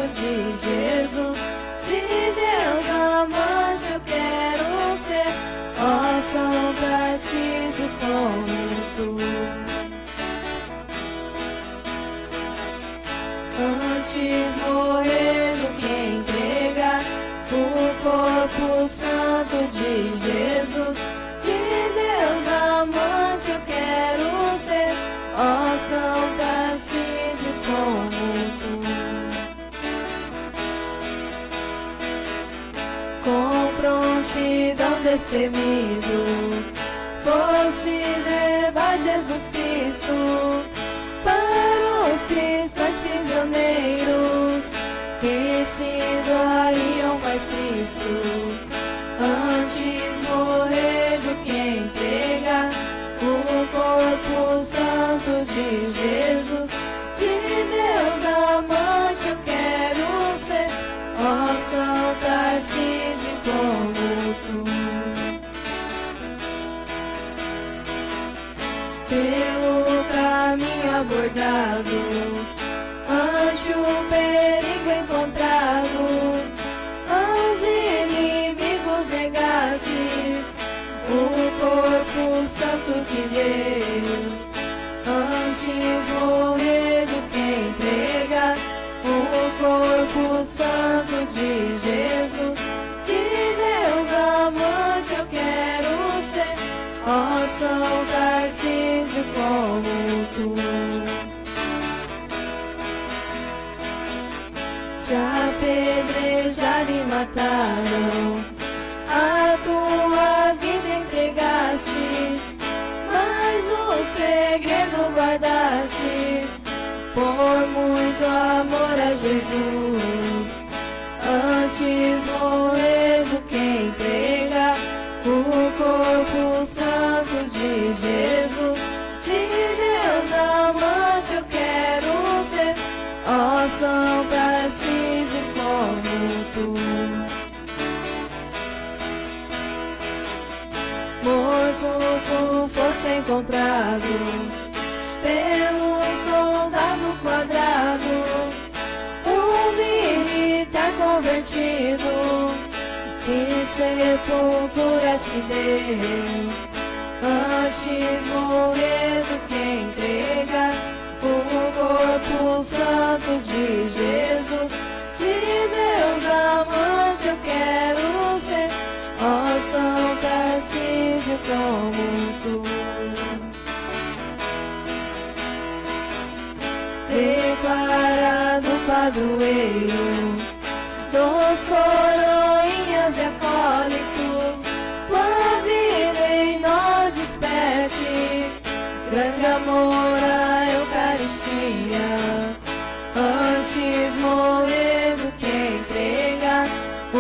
de Jesus, de Deus amante eu quero ser, ó São Tarcísio como tu. Antes morrer do que entregar o corpo santo de Jesus, de Deus amante eu quero ser, ó São Tarcísio como tu. Com prontidão destemido, fostes levar Jesus Cristo para os cristãos prisioneiros que se doariam mais Cristo. Antes morrer do que entregar o corpo santo de Jesus, de Deus amante eu quero ser, ó São Tarcísio como tu. Pelo caminho abordado, ante o perigo encontrado, aos inimigos negastes o corpo santo de Deus. Antes morrer do que entregar o corpo santo de Jesus, de Deus amante eu quero ser, ó São Tarcísio como tu. Te apedrejaram e mataram, a tua vida entregastes, mas o segredo guardastes, por muito amor a Jesus. Antes morrer do que entregar o corpo santo de Jesus, de Deus amante eu quero ser, ó São Tarcísio como tu. Morto tu foste encontrado pelo soldado quadrado, um militar convertido que sepultura te deu. Antes morrer do que entregar o corpo santo de Jesus, de Deus amante eu quero ser, ó São Tarcísio como tu. Declarado padroeiro dos coroinhas e acólitos, tua vida em nós desperte, grande amor à Eucaristia. Antes morrer do que entregar o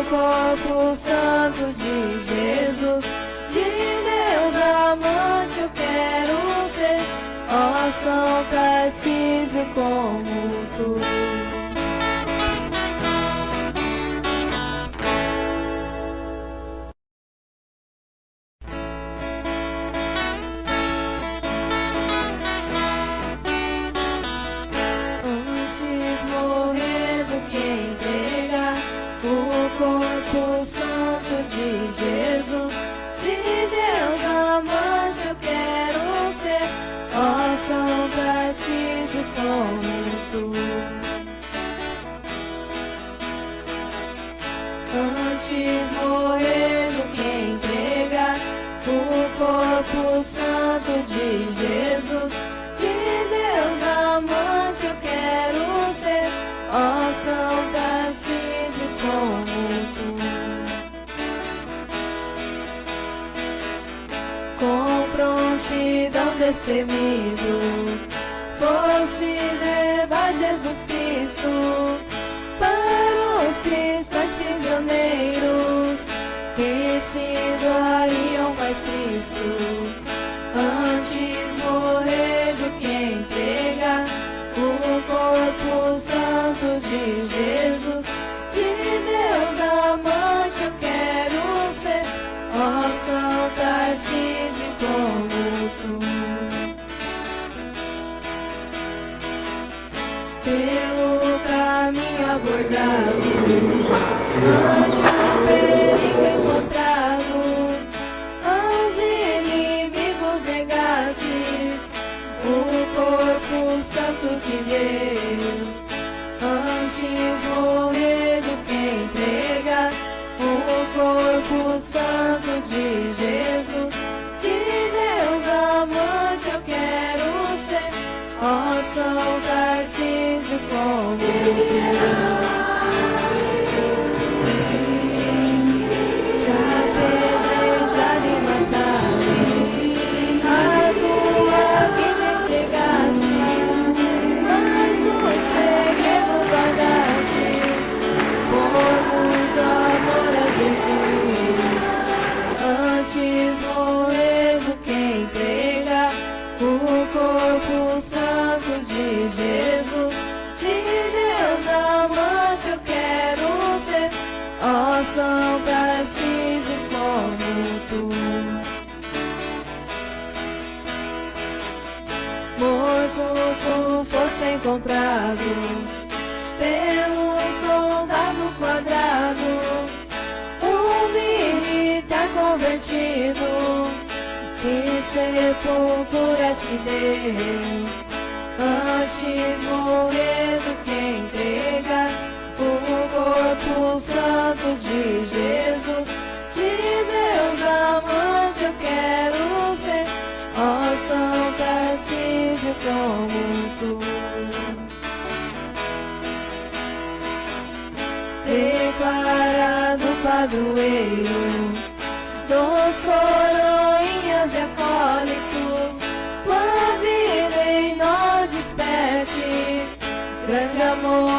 corpo santo de Jesus, de Deus amante eu quero ser, ó São Tarcísio como tu. Antes morrer do que entregar o corpo santo de Jesus, de Deus amante eu quero ser, ó São Tarcísio como tu. Antes morrer do que entregar o corpo santo de Jesus, de Deus amante eu quero ser, ó São Tarcísio como tu. Com prontidão destemido, fostes levar Jesus Cristo para os cristãos prisioneiros que se doariam mais Cristo. Antes morrer do que entregar o corpo santo de Jesus, de Deus amante eu quero ser, ó São Tarcísio como tu. Pelo caminho guardado, ante o perigo encontrado, aos inimigos negastes o corpo santo de Deus. Antes morrer do que entregar o corpo santo de Jesus. De Deus amante eu quero ser, ó São Tarcísio como tu. Antes morrer do que entregar o corpo santo de Jesus. De Deus amante eu quero ser, ó São Tarcísio como tu. Morto tu foste encontrado pelo soldado quadrado, convertido, que sepultura te deu. Antes morrer do que entregar o corpo santo de Jesus. De Deus amante eu quero ser, ó São Tarcísio como tu. Declarado padroeiro dos coroinhas e acólitos, tua vida em nós desperte, grande amor